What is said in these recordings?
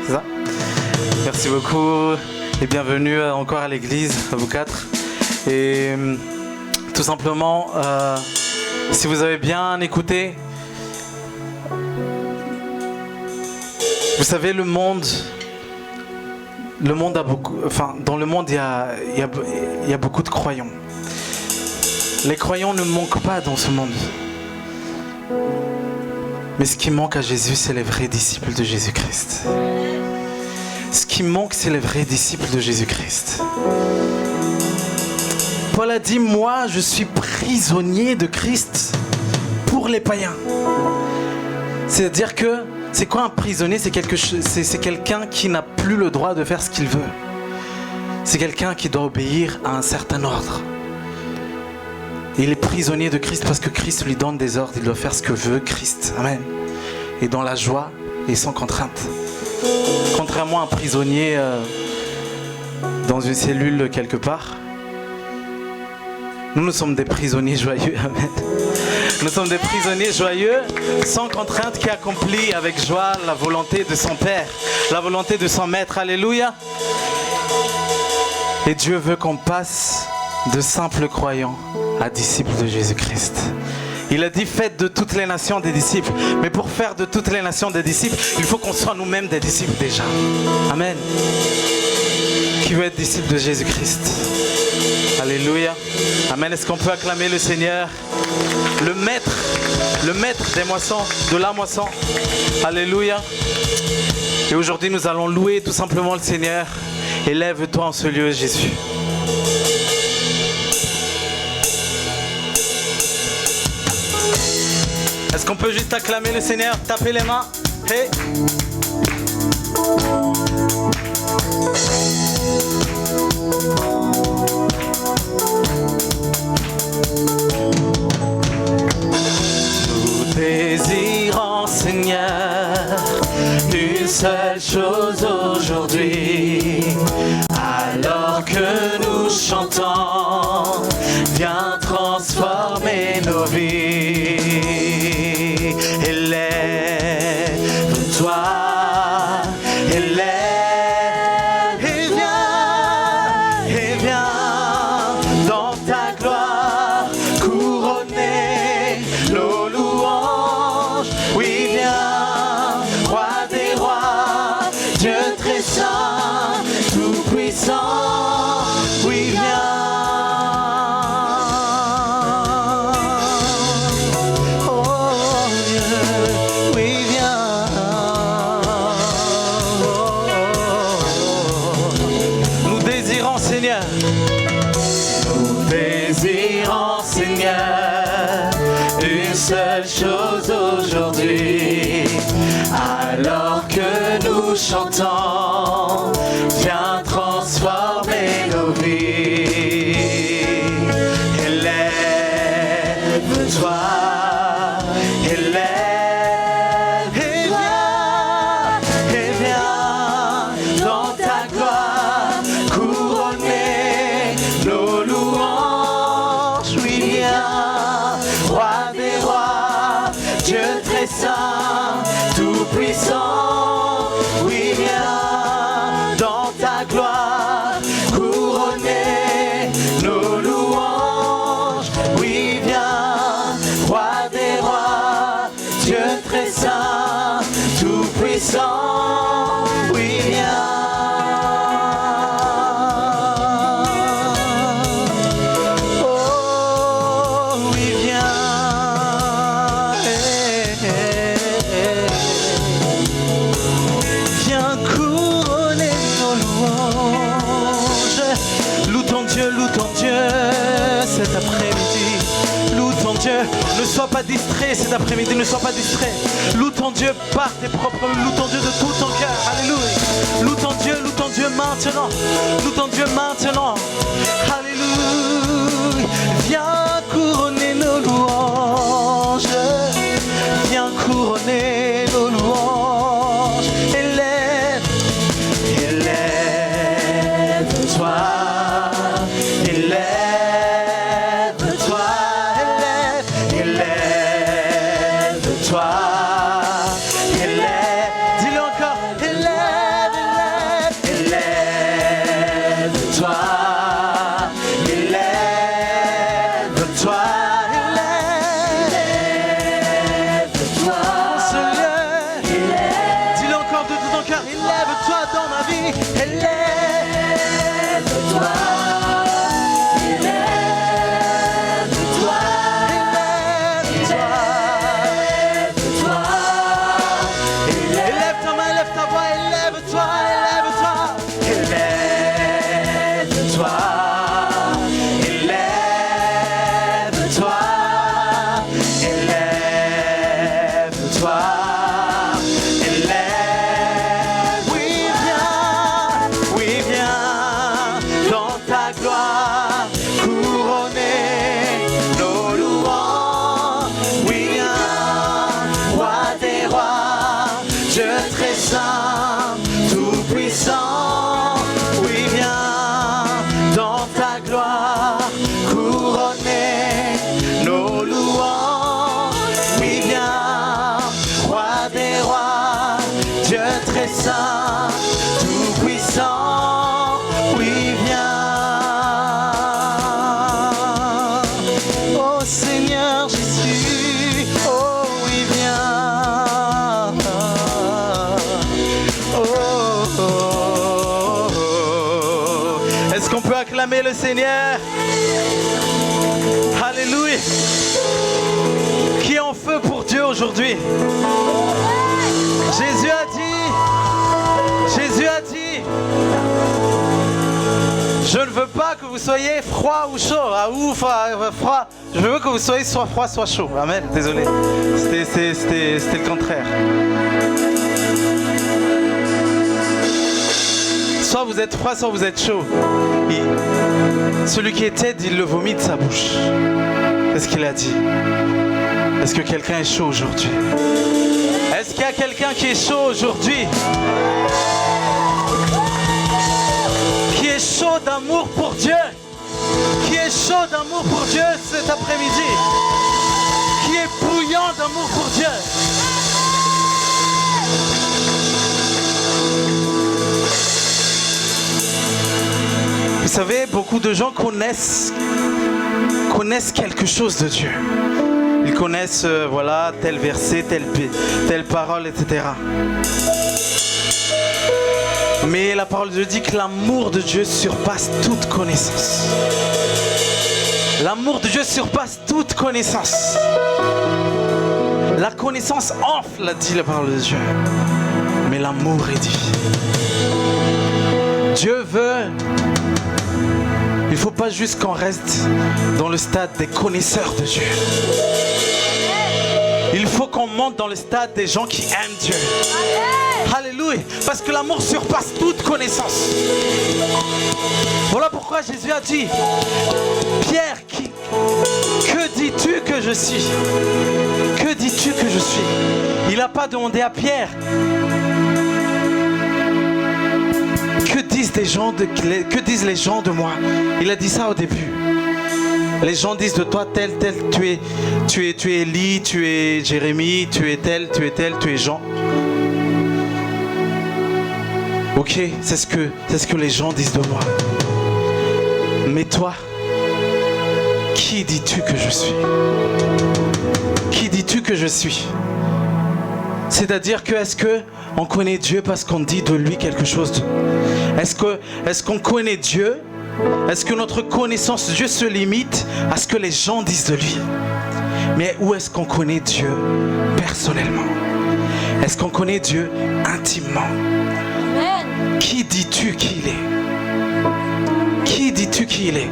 c'est ça? Merci beaucoup et bienvenue encore à l'église, à vous quatre. Et tout simplement, si vous avez bien écouté, vous savez, le monde a beaucoup, dans le monde il y a beaucoup de croyants. Les croyants ne manquent pas dans ce monde. Mais ce qui manque à Jésus, c'est les vrais disciples de Jésus-Christ. Ce qui manque, c'est les vrais disciples de Jésus-Christ. Paul a dit, moi, je suis prisonnier de Christ pour les païens. C'est-à-dire que, c'est quoi un prisonnier? C'est quelqu'un qui n'a plus le droit de faire ce qu'il veut. C'est quelqu'un qui doit obéir à un certain ordre. Et il est prisonnier de Christ parce que Christ lui donne des ordres. Il doit faire ce que veut Christ. Amen. Et dans la joie et sans contrainte. Contrairement à un prisonnier dans une cellule quelque part, nous sommes des prisonniers joyeux. Amen. Nous sommes des prisonniers joyeux, sans contrainte, qui accomplit avec joie la volonté de son Père, la volonté de son Maître. Alléluia. Et Dieu veut qu'on passe de simples croyants à disciples de Jésus-Christ. Il a dit, faites de toutes les nations des disciples. Mais pour faire de toutes les nations des disciples, il faut qu'on soit nous-mêmes des disciples déjà. Amen. Qui veut être disciple de Jésus-Christ? Alléluia. Amen. Est-ce qu'on peut acclamer le Seigneur, le maître des moissons, de la moisson? Alléluia. Et aujourd'hui, nous allons louer tout simplement le Seigneur. Élève-toi en ce lieu, Jésus. Est-ce qu'on peut juste acclamer le Seigneur, taper les mains? Hey. Nous désirons, Seigneur, une seule chose aujourd'hui. Alors que nous chantons, viens transformer nos vies. Élève-toi, élève et viens dans ta gloire couronner nos louanges. Oui, viens, roi des rois, Dieu très saint, tout puissant. Oui, viens. Seule chose aujourd'hui, alors que nous chantons, viens transformer nos vies. Élève-toi, élève et viens dans ta gloire couronner nos louanges. Oui, viens, roi des rois, Dieu très saint, tout puissant. Oui, viens dans ta gloire couronner nos louanges. Oui, viens, roi des rois, Dieu très saint, tout puissant. Oui, viens. Cet après-midi, loue ton Dieu, ne sois pas distrait cet après-midi, ne sois pas distrait. Loue ton Dieu par tes propres, loue ton Dieu de tout ton cœur, alléluia. Loue ton Dieu maintenant, loue ton Dieu maintenant, alléluia. Viens couronner nos louanges, viens couronner nos louanges. Élève-toi. Dis-le encore, élève. élève-toi. Saint, tout-puissant, oui viens. Oh Seigneur Jésus, oh oui viens. Oh, oh, oh, oh. Est-ce qu'on peut acclamer le Seigneur? Alléluia. Qui est en feu pour Dieu aujourd'hui? Jésus a dit, je ne veux pas que vous soyez froid ou chaud, froid. Je veux que vous soyez soit froid, soit chaud. Amen, désolé. C'était le contraire. Soit vous êtes froid, soit vous êtes chaud. Celui qui est tiède, il le vomit de sa bouche. C'est ce qu'il a dit. Est-ce que quelqu'un est chaud aujourd'hui? Est-ce qu'il y a quelqu'un qui est chaud aujourd'hui? Qui est chaud d'amour pour Dieu? Qui est chaud d'amour pour Dieu cet après-midi? Qui est bouillant d'amour pour Dieu? Vous savez, beaucoup de gens connaissent quelque chose de Dieu. Ils connaissent, voilà, tel verset, telle parole, etc. Mais la parole de Dieu dit que l'amour de Dieu surpasse toute connaissance. L'amour de Dieu surpasse toute connaissance. La connaissance enfle, dit la parole de Dieu. Mais l'amour édifie. Dieu veut... Il ne faut pas juste qu'on reste dans le stade des connaisseurs de Dieu. Il faut qu'on monte dans le stade des gens qui aiment Dieu. Alléluia. Parce que l'amour surpasse toute connaissance. Voilà pourquoi Jésus a dit, Pierre, que dis-tu que je suis? Que dis-tu que je suis? Il n'a pas demandé à Pierre, que disent les gens de moi? Il a dit ça au début. Les gens disent de toi tel, tu es Élie, tu es Jérémie, tu es tel, tu es Jean. Ok, c'est ce que les gens disent de moi. Mais toi, qui dis-tu que je suis? Qui dis-tu que je suis? C'est-à-dire que est-ce qu'on connaît Dieu parce qu'on dit de lui quelque chose? Est-ce qu'on connaît Dieu? Est-ce que notre connaissance de Dieu se limite à ce que les gens disent de lui? Mais où est-ce qu'on connaît Dieu personnellement? Est-ce qu'on connaît Dieu intimement? Amen. Qui dis-tu qu'il est? Qui dis-tu qu'il est?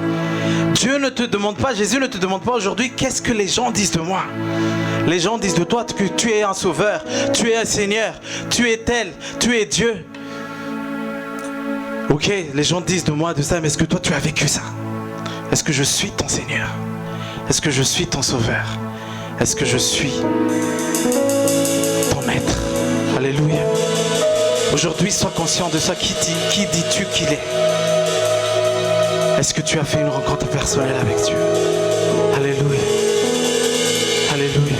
Dieu ne te demande pas, Jésus ne te demande pas aujourd'hui qu'est-ce que les gens disent de moi. Les gens disent de toi que tu es un sauveur, tu es un Seigneur, tu es tel, tu es Dieu. Ok, les gens disent de moi de ça, mais est-ce que toi tu as vécu ça? Est-ce que je suis ton Seigneur? Est-ce que je suis ton Sauveur? Est-ce que je suis ton Maître? Alléluia. Aujourd'hui, sois conscient de ça. Qui dis-tu qu'il est? Est-ce que tu as fait une rencontre personnelle avec Dieu? Alléluia. Alléluia.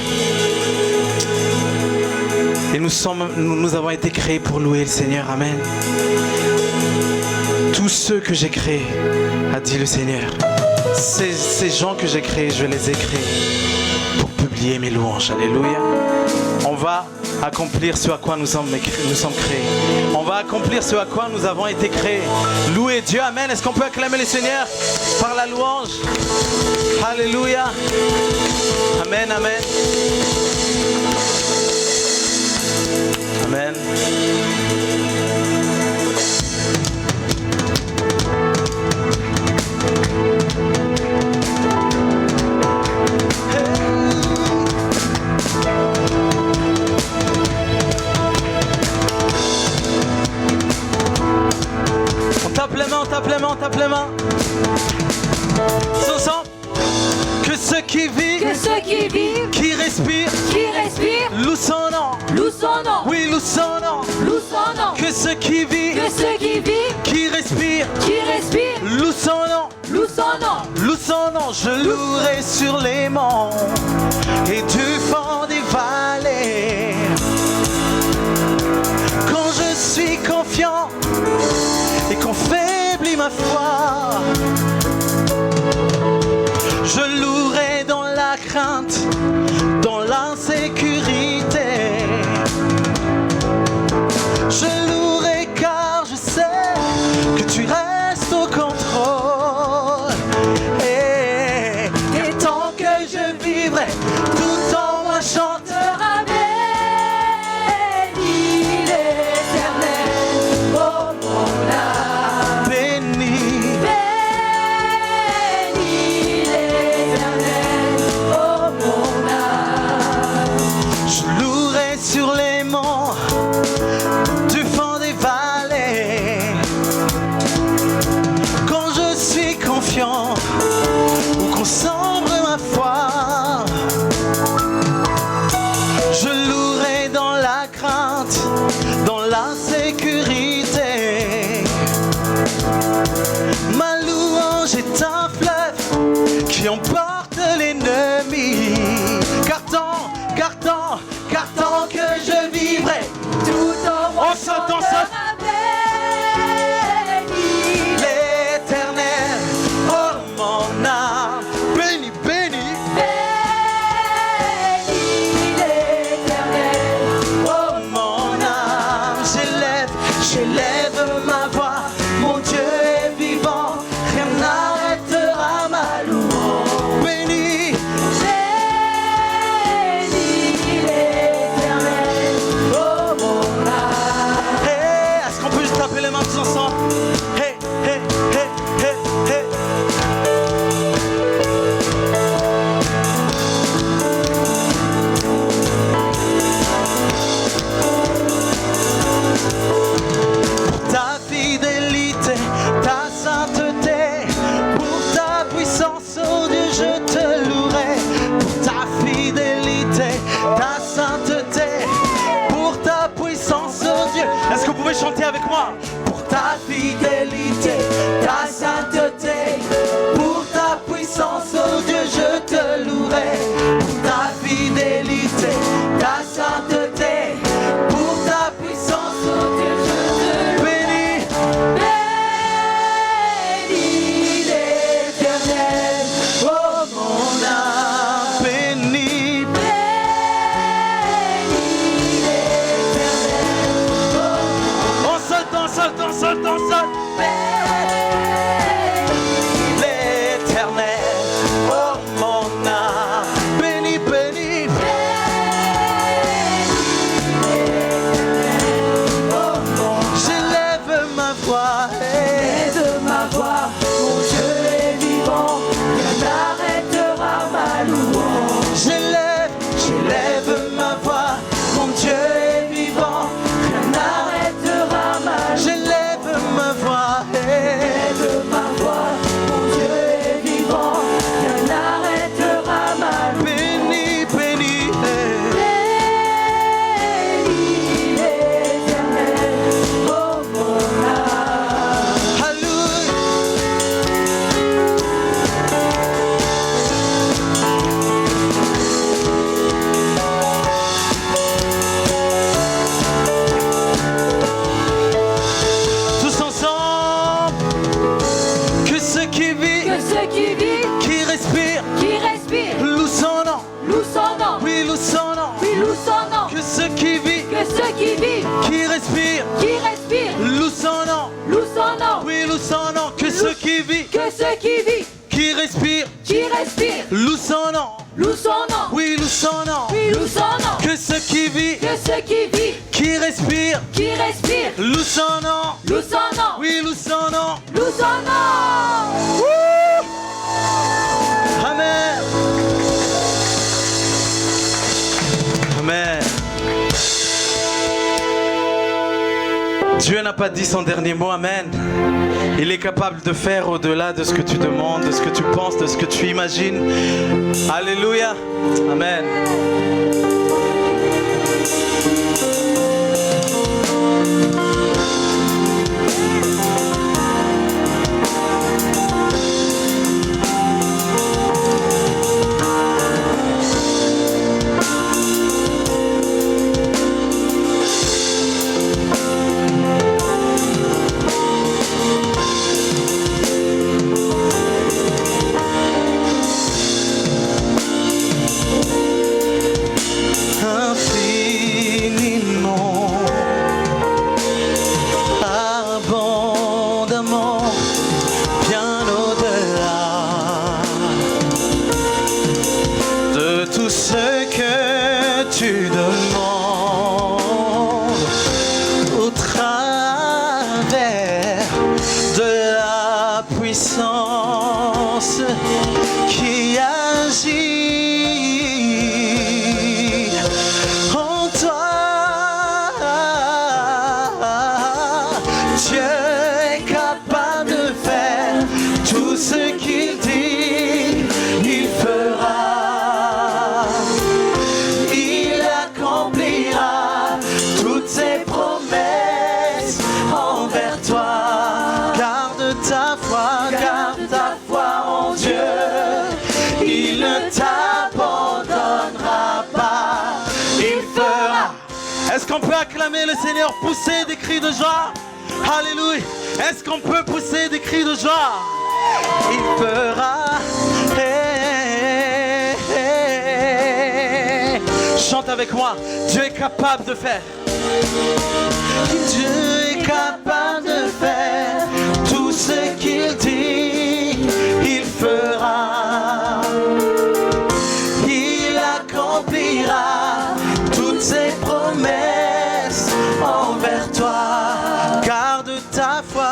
Et nous avons été créés pour louer le Seigneur. Amen. Tous ceux que j'ai créés, a dit le Seigneur, ces gens que j'ai créés, je les ai créés pour publier mes louanges. Alléluia. On va accomplir ce à quoi nous sommes créés. On va accomplir ce à quoi nous avons été créés. Louez Dieu, amen. Est-ce qu'on peut acclamer le Seigneur par la louange? Alléluia. Amen, amen. Amen. On tape les mains. Ensemble. Que ceux qui vivent, qui respirent, louent son nom. Oui, louent son nom. Que ceux qui vivent, qui respirent, louent son nom. Loue son nom, je louerai sur les monts et du fond des vallées. Quand je suis confiant et qu'on faiblit ma foi, je louerai dans la crainte, dans l'insécurité. Je louerai car je sais que tu restes au contrôle. Et tant que je vivrai, tout en moi chantera. Béni l'Éternel, oh mon âme. Béni l'Éternel, oh mon âme. Je louerai sur les monts, du fond des vallées. Quand je suis confiant ou qu'on sombre ma foi, je louerai dans la crainte, dans l'insécurité. Ma louange est un fleuve qui emporte l'ennemi. Car tant que je vivrai, tout en moi on saute. L'Éternel, oh mon âme, béni l'Éternel, oh mon âme. J'élève ma voix, mon Dieu est vivant, rien n'arrêtera ma louange. Béni l'Éternel, oh mon âme. Hey, est-ce qu'on peut juste taper les mains tous ensemble? Hey, hey, hey, hey, hey. Pour ta fidélité, ta sainteté, pour ta puissance, oh Dieu, je te louerai. Pour ta fidélité, ta sainteté, pour ta puissance, oh Dieu. Est-ce que vous pouvez chanter avec moi? Pour ta fidélité, ta sainteté, pour ta puissance, oh Dieu, je te louerai. Pour ta fidélité, ta sainteté, pour ta puissance, oh Dieu, je te bénis. Béni l'Éternel, oh mon âme. Béni l'Éternel, oh on saute. L'Éternel, oh mon âme. Béni j'élève ma voix, mon Dieu est vivant, rien n'arrêtera ma louange. J'élève ma voix, mon Dieu est vivant, rien n'arrêtera ma louange. J'élève ma voix, son nom, que ceux qui vivent, qui respirent, louent son nom. Oui, loue son nom. Que ceux qui vivent, qui respirent, loue son nom. Oui, loue son nom. Amen. Amen. Dieu n'a pas dit son dernier mot, amen. Il est capable de faire au-delà de ce que tu demandes, de ce que tu penses, de ce que tu imagines. Alléluia. Amen. Qui agit en toi, Dieu est capable de faire tout ce qu'il dit, il fera, il accomplira toutes ses promesses envers toi. Garde ta foi en Dieu. Il ne t'abandonnera pas, il fera. Est-ce qu'on peut acclamer le Seigneur, pousser des cris de joie? Alléluia. Est-ce qu'on peut pousser des cris de joie? Il fera. Hey, hey, hey. Chante avec moi. Dieu est capable de faire. Dieu est capable de faire tout ce qu'il dit, il fera. Il accomplira toutes ses promesses envers toi. Garde ta foi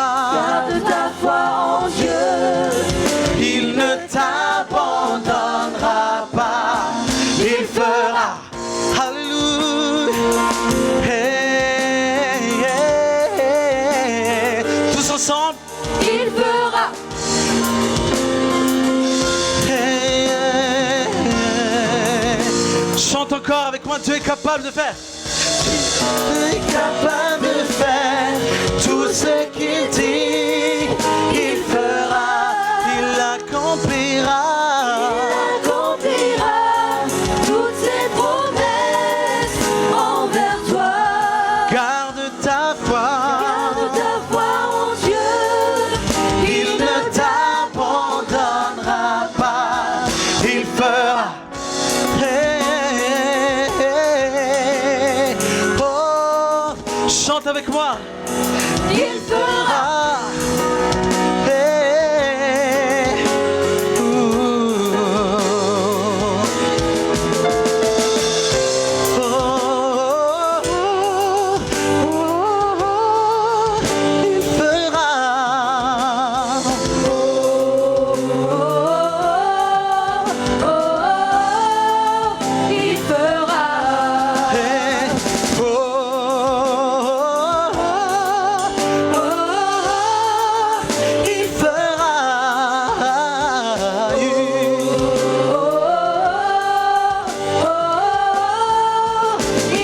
en Dieu. Il ne t'abandonnera pas. Il fera. Alléluia. Hey, hey, hey. Tous ensemble. Il fera. Chante encore avec moi, Dieu est capable de faire. Dieu est capable de faire tout ce qu'il dit, il fera, il accomplira. Il accomplira toutes ses promesses envers toi. Garde ta foi en Dieu. il ne t'abandonnera pas, il fera. Chante avec moi. Il fera. Hey, il fera. Il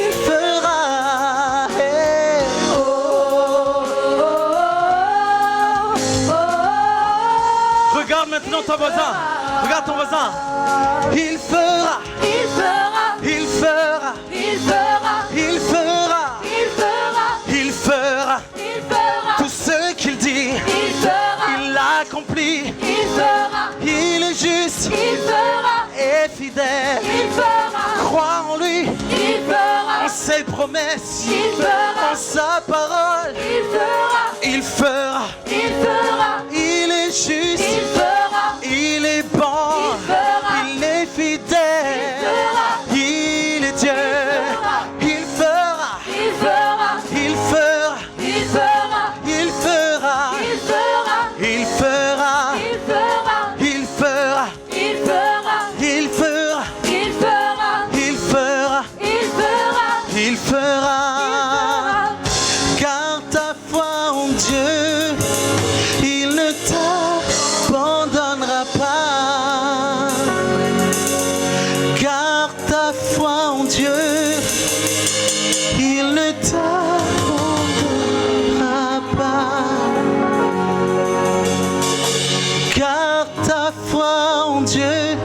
fera. Hey, Maintenant ton voisin, regarde ton voisin. Il fera, Il fera. il fera, Il fera. il fera, Il fera. il fera Il fera. tout ce qu'il dit. Il fera. Il l'accomplit. Il fera. Il est juste Il fera. et fidèle. Il fera. ses promesses, Il fera. en sa parole. Il fera. Il fera. Il fera. Il est juste. Il fera. Il est bon. Il fera. Il est fidèle. Il fera. Il est Dieu. Il fera. Il fera. Il fera. Il fera. Il fera. Il fera. Il fera. Il fera. Il fera. Il fera. Il fera. Il fera. Il fera. Il fera. Il fera. Car ta foi en Dieu, il ne t'abandonnera pas. Car ta foi en Dieu, il ne t'abandonnera pas. Car ta foi en Dieu,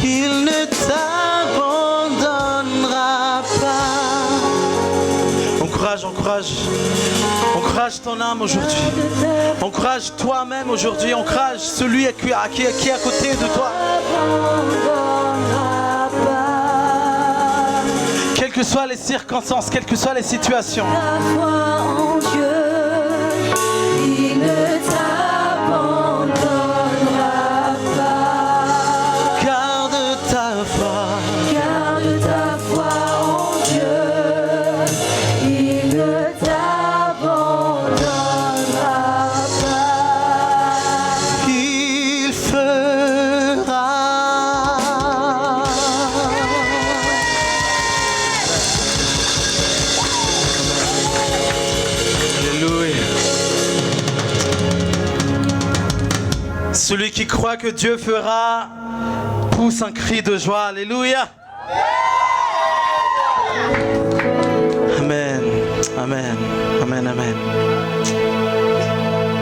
il ne t'abandonnera pas. Encourage, encourage. Encourage ton âme aujourd'hui. Encourage toi-même aujourd'hui. Encourage celui qui est à côté de toi. Quelles que soient les circonstances, quelles que soient les situations. Ta foi en Dieu, il ne t'abandonnera pas. Garde ta foi. Garde ta foi en Dieu, il ne t'abandonnera pas. Il fera. Alléluia. Celui qui croit que Dieu fera, pousse un cri de joie. Alléluia. Amen. Amen. Amen. Amen.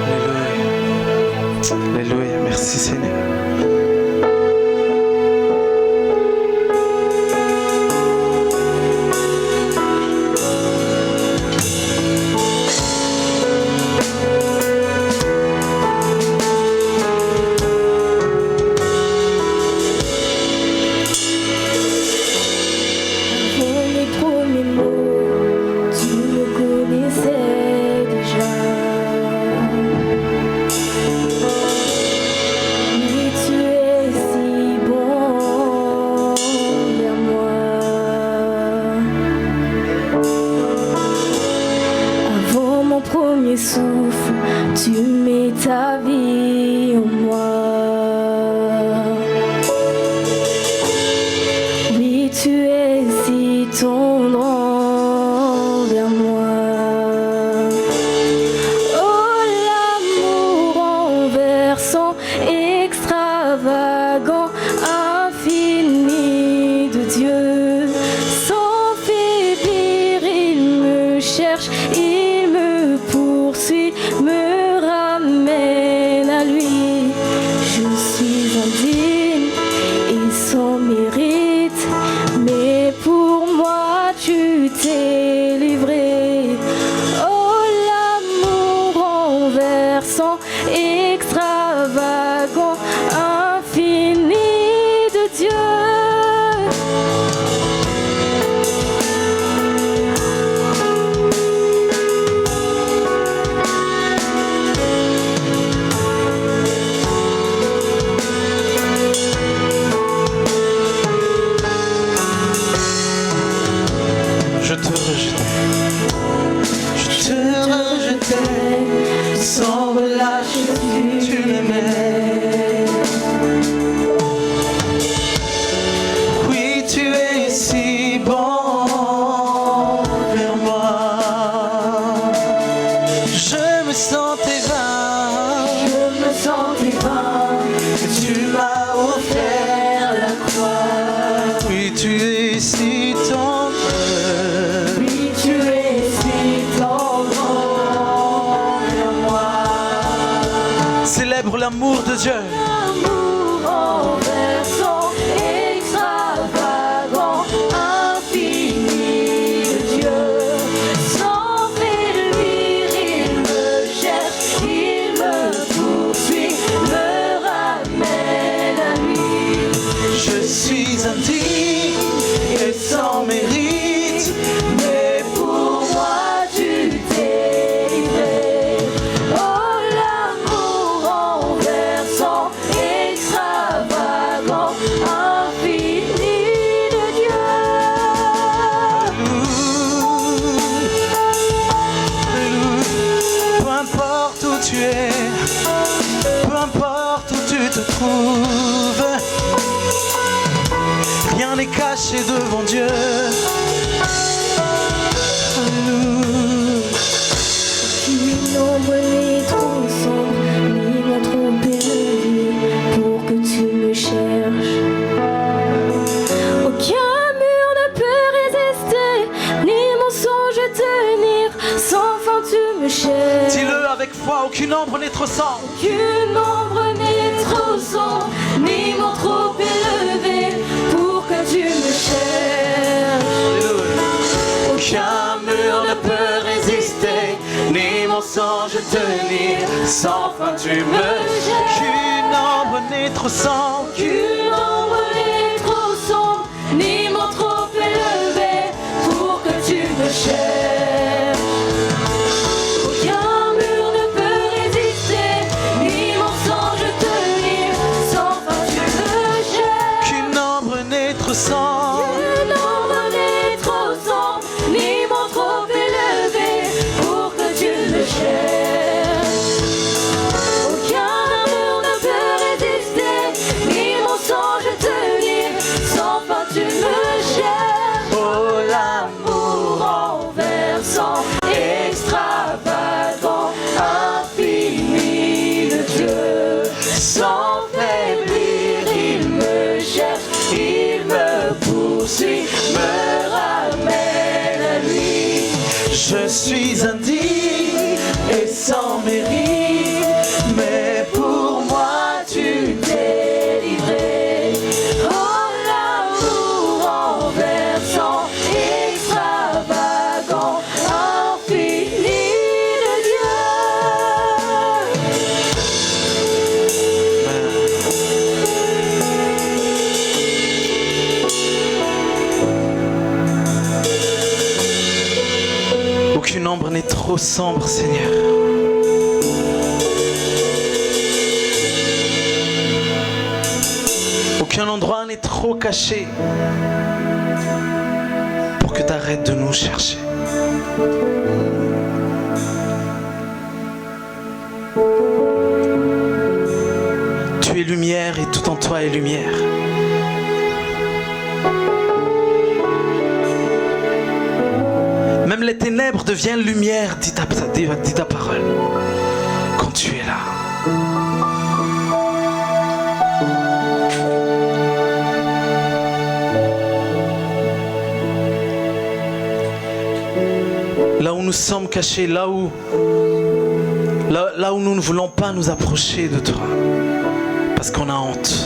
Alléluia. Alléluia. Merci Seigneur. Pour les premiers mots, tu me connaissais déjà. Oui, tu es si bon vers moi. Avant mon premier souffle, tu mets ta vie en moi. Oui, tu es si tendre envers moi. Oh, l'amour renversant, extravagant, infini de Dieu. Sans faiblir, il me cherche, il me poursuit, me ramène à lui. Je suis indigne et sans mérite, mais pour moi tu t'es livré. Oh, l'amour renversant, extravagant, infini de Dieu. Je te rejetais. Je te rejetais. Sans relâche, tu m'aimais. Oui, tu es si bon vers moi. Je me sentais vain. Je me sentais vain, Tu m'as offert la croix. Oui, tu es si tendre. oui, tu es si tendre envers moi. Célèbre l'amour de Dieu. L'amour renversant, extravagant, infini de Dieu. Sans faiblir, il me cherche, il me poursuit, me ramène à lui. Je suis indigne et sans mérite. marcher devant Dieu. Alléluia. Aucune ombre n'est trop sombre, ni vent trop élevé pour que tu me cherches. Aucun mur ne peut résister, ni mon songe tenir. Sans fin tu me cherches. Dis-le avec foi, aucune ombre n'est trop sombre. Aucune ombre n'est trop sombre, ni vent trop élevé pour que tu me cherches. Aucun mur ne peut résister, ni mon songe tenir. Sans fin tu me cherches. Aucune ombre n'est trop sombre. Aucune ombre n'est trop sombre, ni vent trop élevé pour que tu me cherches. Aucun mur ne peut résister, ni mon songe tenir. Sans fin tu me cherches. Aucune ombre n'est trop sombre. Aucune ombre n'est trop sombre, ni vent trop élevé pour que tu me cherches. Aucun mur ne peut résister, ni mon songe tenir. Sans fin tu me cherches. Oh, l'amour renversant, extravagant, infini de Dieu. Sans faiblir, il me cherche, il me poursuit, me ramène à lui. Je suis indigne et sans mérite, mais pour moi tu T'es livré. Oh, l'amour renversant, extravagant, infini de Dieu. Aucune ombre n'est trop sombre, Seigneur. Aucun endroit n'est trop caché pour que tu arrêtes de nous chercher. Tu es lumière et tout en toi est lumière. Même les ténèbres deviennent lumière, dit ta parole, quand tu es là. Là où nous sommes cachés, là où nous ne voulons pas nous approcher de toi, parce qu'on a honte,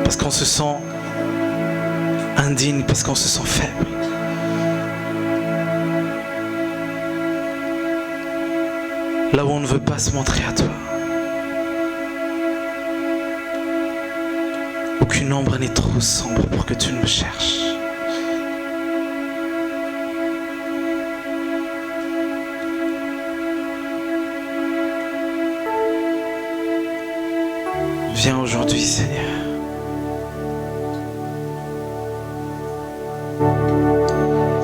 parce qu'on se sent indigne, parce qu'on se sent faible. Là où on ne veut pas se montrer à toi. Aucune ombre n'est trop sombre pour que tu ne me cherches. Viens aujourd'hui, Seigneur.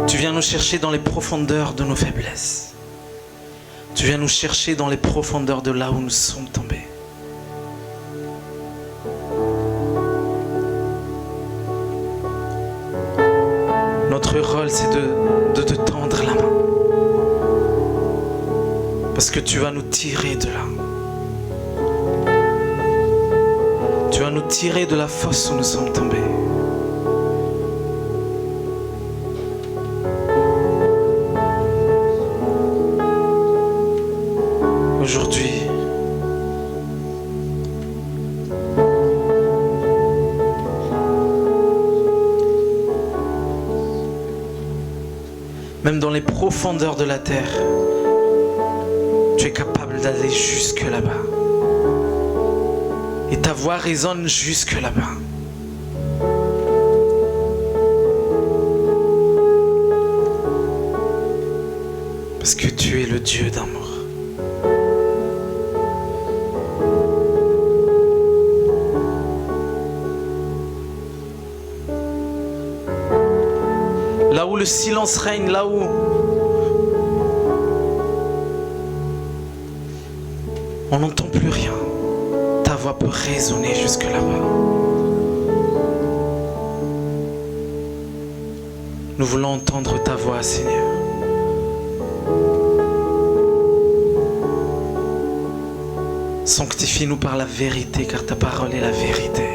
Tu viens nous chercher dans les profondeurs de nos faiblesses. Tu viens nous chercher dans les profondeurs de là où nous sommes tombés. Notre rôle, c'est de te tendre la main. Parce que tu vas nous tirer de là. Tu vas nous tirer de la fosse où nous sommes tombés. Aujourd'hui, même dans les profondeurs de la terre, tu es capable d'aller jusque là-bas. Et ta voix résonne jusque là-bas. Parce que tu es le Dieu d'amour. Là où le silence règne, là où on n'entend plus rien, ta voix peut résonner jusque là-bas. Nous voulons entendre ta voix, Seigneur. Sanctifie-nous par la vérité, car ta parole est la vérité.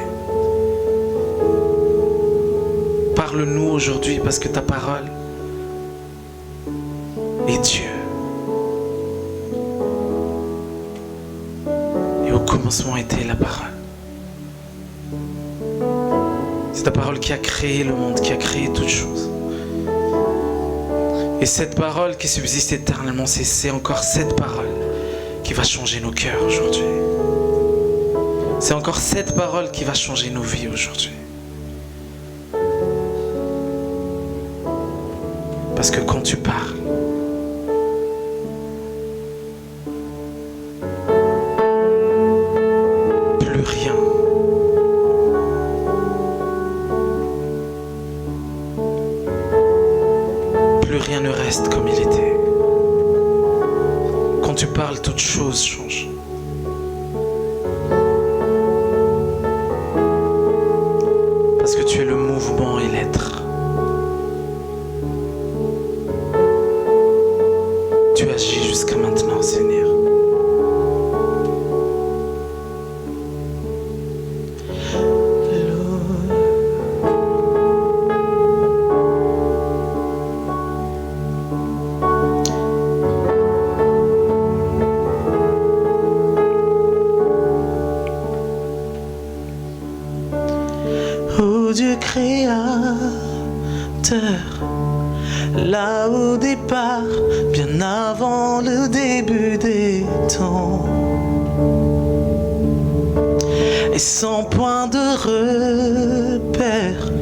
Parle-nous aujourd'hui, parce que ta parole est Dieu. Et au commencement était la parole. C'est ta parole qui a créé le monde, qui a créé toutes choses. Et cette parole qui subsiste éternellement, c'est encore cette parole qui va changer nos cœurs aujourd'hui. C'est encore cette parole qui va changer nos vies aujourd'hui. Parce que quand tu parles, plus rien ne reste comme il était. Quand tu parles, toute chose change. Parce que tu es le mouvement et l'être. Tu agis jusqu'à maintenant, Seigneur. Ô Dieu créateur, là au départ, bien avant le début des temps, et sans point de repère,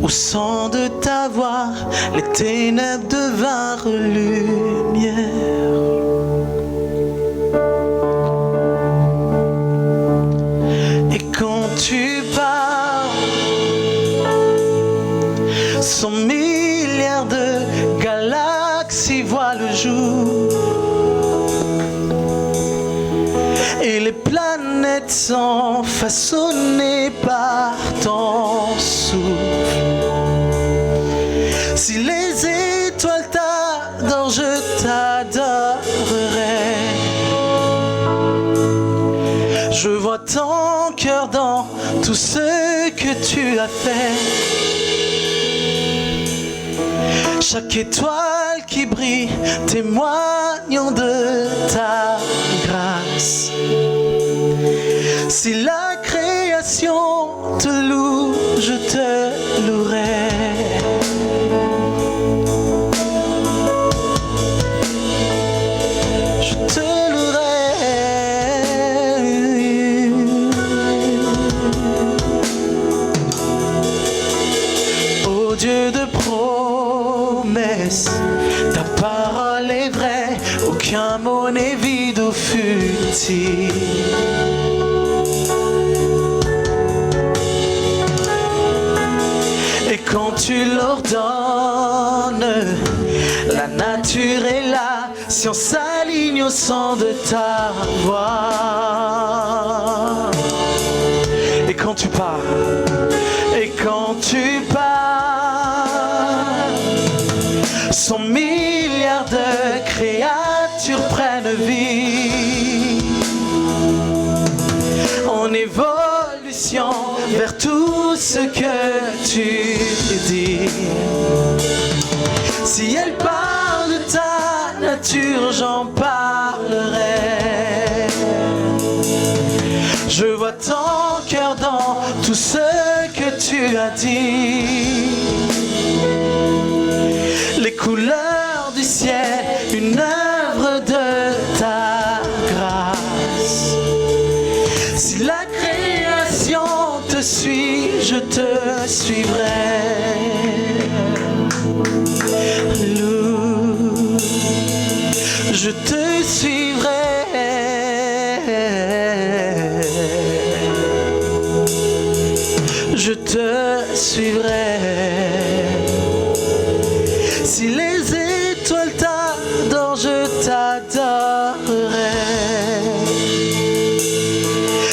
au son de ta voix, les ténèbres devinrent lumière. Et quand tu parles, 100 milliards de galaxies voient le jour, et les planètes sont façonnées par ton souffle. Si les étoiles t'adorent, je t'adorerai. Je vois ton cœur dans tout ce que tu as fait. Chaque étoile qui brille témoignant de ta grâce. Si la création te loue, je te louerai. Je te louerai. Ô Dieu de promesses, ta parole est vraie, aucun mot n'est vide ou futile. Et quand tu l'ordonnes, la nature est là, science s'aligne au son de ta voix. Et quand tu parles, et quand tu parles, 100 milliards de créatures prennent vie en évolution vers tout ce que tu dis. Si elle parle de ta nature, j'en parlerai. Je vois ton cœur dans tout ce que tu as dit. Les couleurs du ciel, une œuvre de ta grâce. Si la création te suit, je te suivrai. Je te suivrai. Je te suivrai. Si les étoiles t'adorent, je t'adorerai.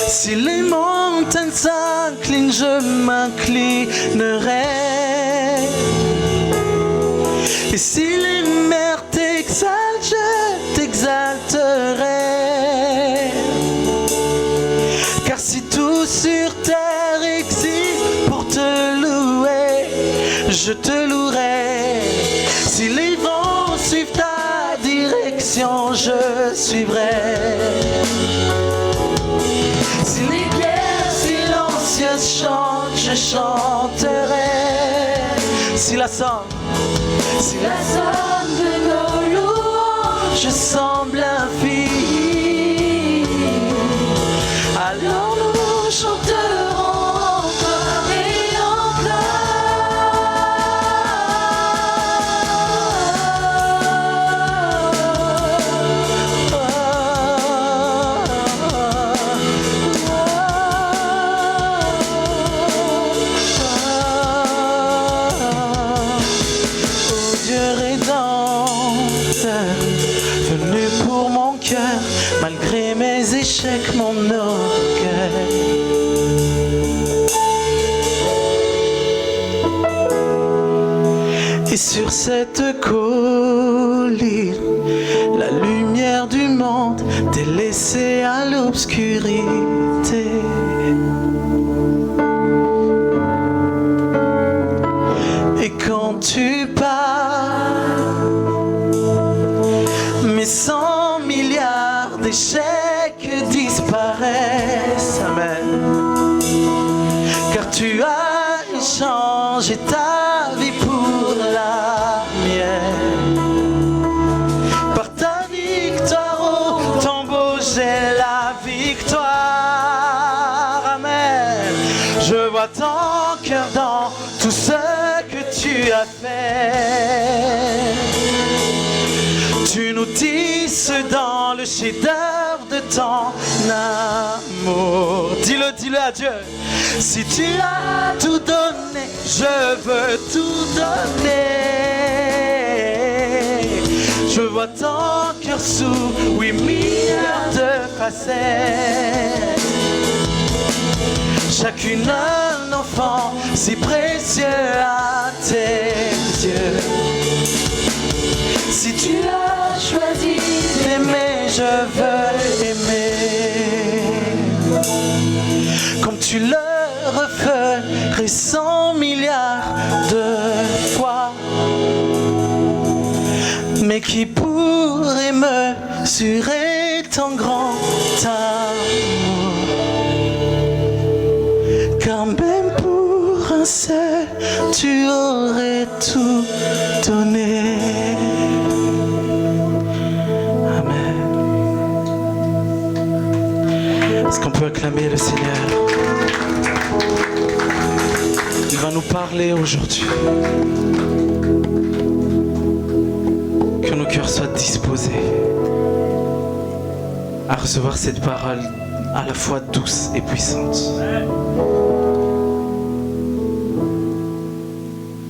Si les montagnes s'inclinent, je m'inclinerai. Et si les mers t'exaltent, je t'exalterai. Car si tout sur terre existe pour te louer, je te louerai. Si les vents suivent ta direction, je suivrai. Si les pierres silencieuses chantent, je chanterai. Si la somme de nos louanges semble infinie, alors nous chanterons encore et venu pour mon cœur, malgré mes échecs, mon orgueil. Et sur cette colline, la lumière du monde t'est laissée à l'obscurité. Et quand tu pars, mes 100 milliards d'échecs disparaissent, amen. Car tu as échangé ta vie pour la mienne. Par ta victoire au tombeau, j'ai la victoire, amen. Je vois ton cœur dans tout ce que tu as fait. Tu nous tisses dans le chef-d'œuvre de ton amour. Dis-le à Dieu. Si tu as tout donné, je veux tout donner. Je vois ton cœur sous 8 milliards de facettes. Chacune un enfant si précieux à tes yeux. Si tu as choisi d'aimer, je veux aimer. Comme tu le referais 100 milliards de fois. Mais qui pourrait mesurer ton grand amour? Car même pour un seul, tu aurais tout donné. Est-ce qu'on peut acclamer le Seigneur? Il va nous parler aujourd'hui. Que nos cœurs soient disposés à recevoir cette parole à la fois douce et puissante.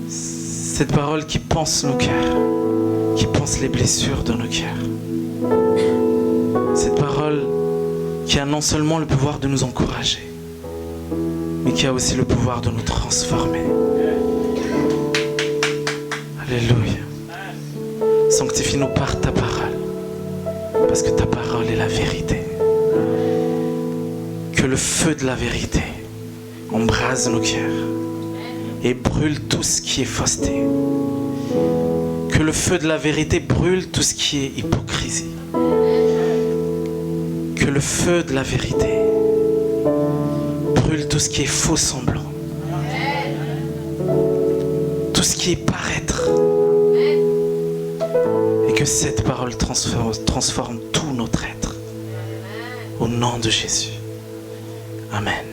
Cette parole qui pense nos cœurs, qui pense les blessures de nos cœurs. Cette parole qui a non seulement le pouvoir de nous encourager, mais qui a aussi le pouvoir de nous transformer. Alléluia. Sanctifie-nous par ta parole, parce que ta parole est la vérité. Que le feu de la vérité embrase nos cœurs et brûle tout ce qui est fausseté. Que le feu de la vérité brûle tout ce qui est hypocrisie. Que le feu de la vérité brûle tout ce qui est faux semblant. Tout ce qui est paraître. Et que cette parole transforme tout notre être. Au nom de Jésus. Amen.